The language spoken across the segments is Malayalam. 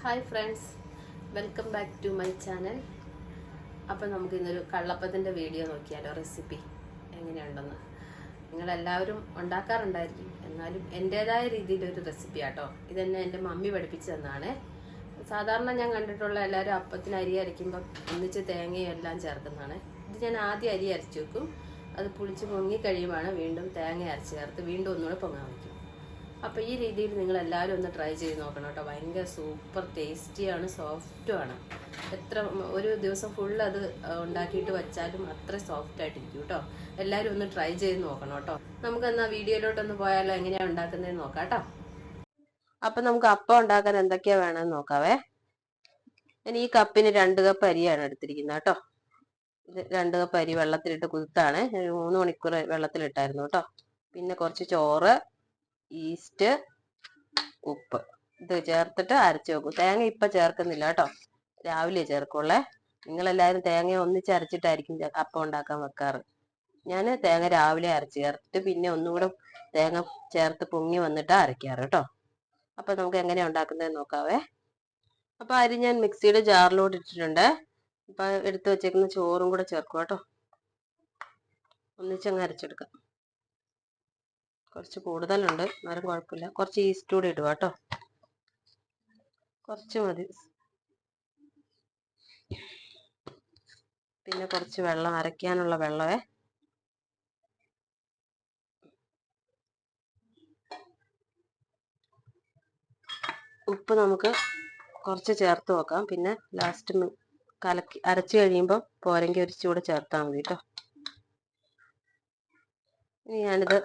Hi friends, welcome back to my channel. അപ്പോൾ നമുക്ക് ഇന്നൊരു കള്ളപ്പത്തിൻ്റെ വീഡിയോ നോക്കിയാലോ, റെസിപ്പി എങ്ങനെയുണ്ടെന്ന്. നിങ്ങളെല്ലാവരും ഉണ്ടാക്കാറുണ്ടായിരിക്കും, എന്നാലും എൻ്റേതായ രീതിയിലൊരു റെസിപ്പി ആട്ടോ. ഇതെന്നെ എൻ്റെ മമ്മി പഠിപ്പിച്ചു തന്നാണ്. സാധാരണ ഞാൻ കണ്ടിട്ടുള്ള എല്ലാവരും അപ്പത്തിന് അരി അരയ്ക്കുമ്പം ഒന്നിച്ച് തേങ്ങയും എല്ലാം ചേർക്കുന്നതാണ്. ഇത് ഞാൻ ആദ്യം അരി അരച്ച് വെക്കും, അത് പുളിച്ച് പൊങ്ങി കഴിയുമ്പോൾ വീണ്ടും തേങ്ങ അരച്ച് ചേർത്ത് വീണ്ടും ഒന്നുകൂടെ പൊങ്ങാൻ വയ്ക്കും. അപ്പോൾ ഈ രീതിയിൽ നിങ്ങൾ എല്ലാവരും ഒന്ന് ട്രൈ ചെയ്ത് നോക്കണം കേട്ടോ. ഭയങ്കര സൂപ്പർ ടേസ്റ്റിയാണ്, സോഫ്റ്റുമാണ്. ഒരു ദിവസം ഫുൾ അത് ഉണ്ടാക്കിയിട്ട് വെച്ചാലും അത്ര സോഫ്റ്റ് ആയിട്ടിരിക്കും കേട്ടോ. എല്ലാവരും ഒന്ന് ട്രൈ ചെയ്ത് നോക്കണം കേട്ടോ. നമുക്കെന്നാൽ വീഡിയോയിലോട്ടൊന്ന് പോയാലോ, എങ്ങനെയാണ് ഉണ്ടാക്കുന്നതെന്ന് നോക്കാം കേട്ടോ. അപ്പം നമുക്ക് അപ്പം ഉണ്ടാക്കാൻ എന്തൊക്കെയാണ് വേണമെന്ന് നോക്കാവേ. ഞാൻ ഈ കപ്പിന് 2 കപ്പ് അരിയാണ് എടുത്തിരിക്കുന്നത് കേട്ടോ. ഇത് 2 കപ്പ് അരി വെള്ളത്തിലിട്ട് കുതിർത്താണ്. 3 മണിക്കൂർ വെള്ളത്തിലിട്ടായിരുന്നു കേട്ടോ. പിന്നെ കുറച്ച് ചോറ്, ഈസ്റ്റ്, ഉപ്പ് ഇത് ചേർത്തിട്ട് അരച്ച് വെക്കും. തേങ്ങ ഇപ്പം ചേർക്കുന്നില്ല കേട്ടോ, രാവിലെ ചേർക്കുള്ളേ. നിങ്ങളെല്ലാവരും തേങ്ങ ഒന്നിച്ച് അരച്ചിട്ടായിരിക്കും അപ്പം ഉണ്ടാക്കാൻ വെക്കാറ്. ഞാൻ തേങ്ങ രാവിലെ അരച്ച് ചേർത്തിട്ട് പിന്നെ ഒന്നുകൂടെ തേങ്ങ ചേർത്ത് പൊങ്ങി വന്നിട്ടാണ് അരയ്ക്കാറ് കേട്ടോ. അപ്പം നമുക്ക് എങ്ങനെയാണ് ഉണ്ടാക്കുന്നതെന്ന് നോക്കാവേ. അപ്പം അരി ഞാൻ മിക്സിയുടെ ജാറിലോട്ട് ഇട്ടിട്ടുണ്ട്. അപ്പം എടുത്ത് വെച്ചേക്കുന്ന ചോറും കൂടെ ചേർക്കുക കേട്ടോ. ഒന്നിച്ചങ്ങ് അരച്ചെടുക്കാം. കുറച്ച് കൂടുതലുണ്ട്, എന്നാലും കുഴപ്പമില്ല. കുറച്ച് ഈസ്റ്റ് കൂടി ഇടുക കേട്ടോ, കുറച്ച് മതി. പിന്നെ കുറച്ച് വെള്ളം, അരയ്ക്കാനുള്ള വെള്ളമേ. ഉപ്പ് നമുക്ക് കുറച്ച് ചേർത്ത് വെക്കാം. പിന്നെ ലാസ്റ്റ് കലക്കി അരച്ച് കഴിയുമ്പോൾ പോരെങ്കിൽ ഒരു ചൂട് ചേർത്താൽ മതി കേട്ടോ. ഇനി ഞാനിത്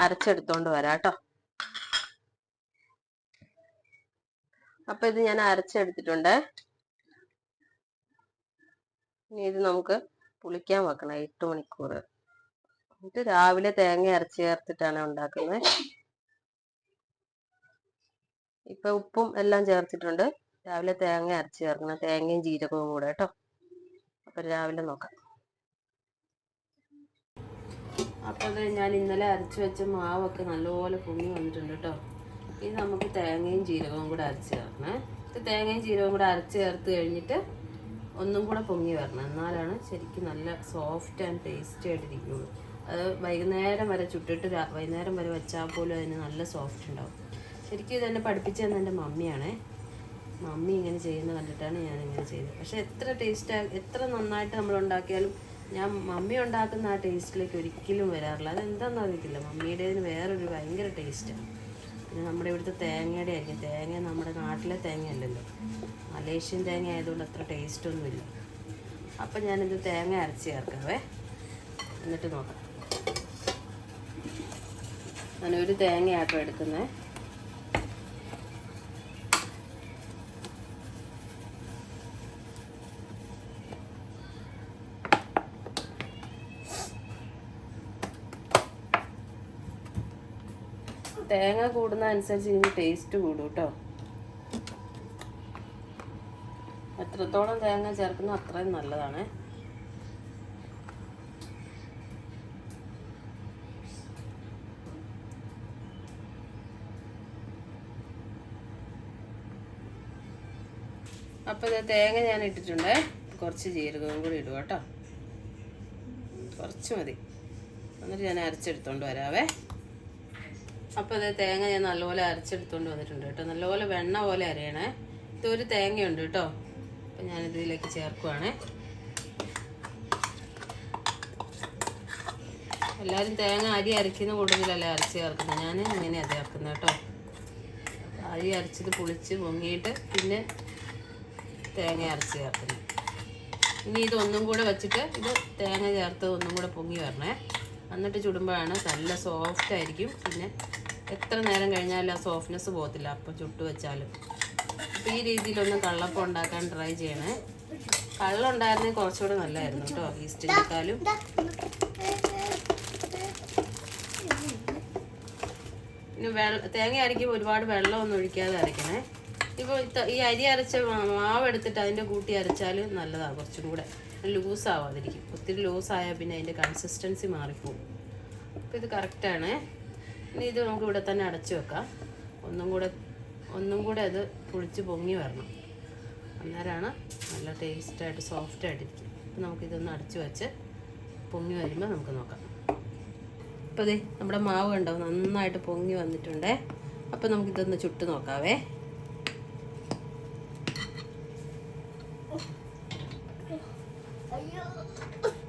അരച്ചെടുത്തോണ്ട് വരാം കേട്ടോ. അപ്പൊ ഇത് ഞാൻ അരച്ചെടുത്തിട്ടുണ്ട്. ഇനി ഇത് നമുക്ക് പുളിക്കാൻ വെക്കണം 8 മണിക്കൂർ. എന്നിട്ട് രാവിലെ തേങ്ങ അരച്ച് ചേർത്തിട്ടാണ് ഉണ്ടാക്കുന്നത്. ഇപ്പൊ ഉപ്പും എല്ലാം ചേർത്തിട്ടുണ്ട്. രാവിലെ തേങ്ങ അരച്ച് ചേർക്കണം, തേങ്ങയും ജീരകവും കൂടെ കേട്ടോ. അപ്പൊ രാവിലെ നോക്കാം. അപ്പോൾ അത് ഞാൻ ഇന്നലെ അരച്ച് വെച്ച മാവൊക്കെ നല്ലപോലെ പൊങ്ങി വന്നിട്ടുണ്ട് കേട്ടോ. ഇത് നമുക്ക് തേങ്ങയും ജീരകവും കൂടെ അരച്ച് ചേർക്കണേ. ഇത് തേങ്ങയും ജീരകവും കൂടെ അരച്ച് ചേർത്ത് കഴിഞ്ഞിട്ട് ഒന്നും കൂടെ പൊങ്ങി വരണം, എന്നാലാണ് ശരിക്കും നല്ല സോഫ്റ്റ് ആൻഡ് ടേസ്റ്റി ആയിട്ടിരിക്കുള്ളൂ. അത് വൈകുന്നേരം വരെ ചുട്ടിട്ട് വൈകുന്നേരം വരെ വെച്ചാൽ പോലും അതിന് നല്ല സോഫ്റ്റ് ഉണ്ടാവും. ശരിക്കും ഇതെന്നെ പഠിപ്പിച്ചു തന്നെ എൻ്റെ മമ്മിയാണേ. മമ്മി ഇങ്ങനെ ചെയ്യുന്ന കണ്ടിട്ടാണ് ഞാനിങ്ങനെ ചെയ്തത്. പക്ഷെ എത്ര നന്നായിട്ട് നമ്മൾ ഉണ്ടാക്കിയാലും ഞാൻ മമ്മി ഉണ്ടാക്കുന്ന ആ ടേസ്റ്റിലേക്ക് ഒരിക്കലും വരാറില്ല. അതെന്താണെന്ന് അറിയത്തില്ല, മമ്മിയുടേതിന് വേറൊരു ഭയങ്കര ടേസ്റ്റാണ്. പിന്നെ നമ്മുടെ ഇവിടുത്തെ തേങ്ങയുടെ ആയിരിക്കും. തേങ്ങ നമ്മുടെ നാട്ടിലെ തേങ്ങ അല്ലല്ലോ, മലേഷ്യൻ തേങ്ങ ആയതുകൊണ്ട് അത്ര ടേസ്റ്റൊന്നുമില്ല. അപ്പം ഞാനിത് തേങ്ങ അരച്ച് ചേർക്കാവേ, എന്നിട്ട് നോക്കാം. ഞാനൊരു തേങ്ങയാട്ടോ എടുക്കുന്നത്. തേങ്ങ കൂടുന്ന അനുസരിച്ച് ഇതിന് ടേസ്റ്റ് കൂടും കേട്ടോ. എത്രത്തോളം തേങ്ങ ചേർക്കുന്നോ അത്രയും നല്ലതാണ്. അപ്പോൾ ഇത് തേങ്ങ ഞാൻ ഇട്ടിട്ടുണ്ട്. കുറച്ച് ജീരകവും കൂടി ഇടുക കേട്ടോ, കുറച്ച് മതി. എന്നിട്ട് ഞാൻ അരച്ചെടുത്തോണ്ട് വരാവേ. അപ്പോൾ ഇത് തേങ്ങ ഞാൻ നല്ലപോലെ അരച്ചെടുത്തോണ്ട് വന്നിട്ടുണ്ട് കേട്ടോ. നല്ലപോലെ വെണ്ണ പോലെ അരയണേ. ഇതൊരു തേങ്ങയുണ്ട് കേട്ടോ. അപ്പം ഞാനിതിലേക്ക് ചേർക്കുവാണേ. എല്ലാവരും തേങ്ങ അരി അരയ്ക്കുന്ന കൂട്ടത്തിലല്ലേ അരച്ച് ചേർക്കുന്നത്. ഞാൻ ഇങ്ങനെയാണ് ചേർക്കുന്നത് കേട്ടോ. അരി അരച്ചത് പുളിച്ച് പൊങ്ങിയിട്ട് പിന്നെ തേങ്ങ അരച്ച് ചേർക്കുന്നത്. ഇനി ഇതൊന്നും കൂടെ വെച്ചിട്ട് ഇത് തേങ്ങ ചേർത്ത് ഒന്നും കൂടെ പൊങ്ങി വരണേ. എന്നിട്ട് ചുടുമ്പോഴാണ് നല്ല സോഫ്റ്റ് ആയിരിക്കും. പിന്നെ എത്ര നേരം കഴിഞ്ഞാലും ആ സോഫ്റ്റ്നെസ് പോകത്തില്ല അപ്പം ചുട്ട് വെച്ചാലും. അപ്പോൾ ഈ രീതിയിലൊന്ന് കള്ളപ്പം ഉണ്ടാക്കാൻ ട്രൈ ചെയ്യണേ. കള്ളം ഉണ്ടായിരുന്നെങ്കിൽ കുറച്ചുകൂടെ നല്ലതായിരുന്നു കേട്ടോ, ഈസ്റ്റിനേക്കാളും. പിന്നെ തേങ്ങ അരയ്ക്കുമ്പോൾ ഒരുപാട് വെള്ളമൊന്നും ഒഴിക്കാതെ അരയ്ക്കണേ. ഇപ്പോൾ ഈ അരി അരച്ച മാവ് എടുത്തിട്ട് അതിൻ്റെ കൂട്ടി അരച്ചാൽ നല്ലതാണ്. കുറച്ചും കൂടെ ലൂസാവാതിരിക്കും. ഒത്തിരി ലൂസായാൽ പിന്നെ അതിൻ്റെ കൺസിസ്റ്റൻസി മാറിപ്പോകും. അപ്പോൾ ഇത് കറക്റ്റാണ്. ഇനി ഇത് നമുക്ക് ഇവിടെ തന്നെ അടച്ചു വെക്കാം. ഒന്നും കൂടെ ഒന്നും കൂടെ അത് പുളിച്ച് പൊങ്ങി വരണം. അന്നേരമാണ് നല്ല ടേസ്റ്റായിട്ട് സോഫ്റ്റായിട്ടിരിക്കും. അപ്പം നമുക്കിതൊന്ന് അടച്ച് വെച്ച് പൊങ്ങി വരുമ്പോൾ നമുക്ക് നോക്കാം. അപ്പോൾ ദേ നമ്മുടെ മാവ് കണ്ടോ നന്നായിട്ട് പൊങ്ങി വന്നിട്ടുണ്ടേ. അപ്പോൾ നമുക്കിതൊന്ന് ചുട്ട് നോക്കാവേ.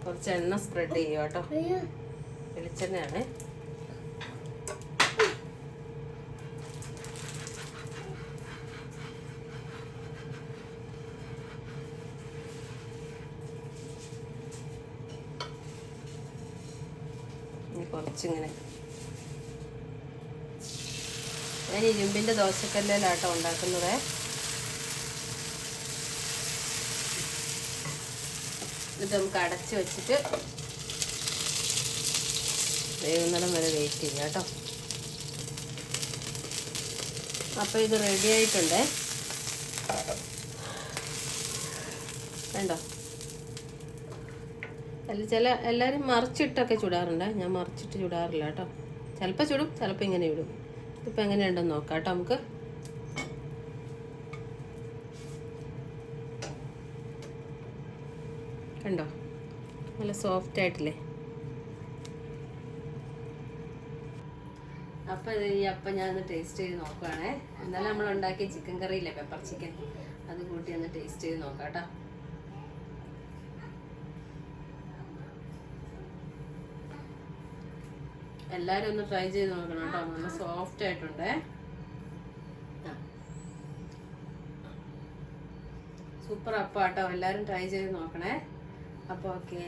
കുറച്ച് എണ്ണ സ്പ്രെഡ് ചെയ്യുക കേട്ടോ. വെളിച്ചെണ്ണയാണ്. കുറച്ചിങ്ങനെ ഞാൻ ഇരുമ്പിൻ്റെ ദോശക്കല്ലിലാട്ടോ ഉണ്ടാക്കുന്നത്. ഇത് നമുക്ക് അടച്ച് വെച്ചിട്ട് വേവുന്നിടം വരെ വെയിറ്റ് ചെയ്യാം കേട്ടോ. അപ്പോൾ ഇത് റെഡി ആയിട്ടുണ്ട് കണ്ടോ. എല്ലാവരും മറിച്ചിട്ടൊക്കെ ചുടാറുണ്ട്. ഞാൻ മറിച്ചിട്ട് ചുടാറില്ല കേട്ടോ. ചിലപ്പോൾ ചുടും, ചിലപ്പോൾ ഇങ്ങനെ ഇടും. ഇപ്പം എങ്ങനെയുണ്ടെന്ന് നോക്കാം കേട്ടോ നമുക്ക്. കണ്ടോ നല്ല സോഫ്റ്റ് ആയിട്ടില്ലേ. അപ്പോൾ ഈ അപ്പം ഞാനൊന്ന് ടേസ്റ്റ് ചെയ്ത് നോക്കുവാണേ. എന്നാലും നമ്മൾ ഉണ്ടാക്കിയ ചിക്കൻ കറിയില്ലേ, പെപ്പർ ചിക്കൻ, അത് കൂട്ടി ഒന്ന് ടേസ്റ്റ് ചെയ്ത് നോക്കാം കേട്ടോ. എല്ലാവരും ഒന്ന് ട്രൈ ചെയ്ത് നോക്കണം കേട്ടോ. നല്ല സോഫ്റ്റ് ആയിട്ടുണ്ടേ. സൂപ്പർ അപ്പം കേട്ടോ. എല്ലാവരും ട്രൈ ചെയ്ത് നോക്കണേ. അപ്പോൾ ഓക്കെ.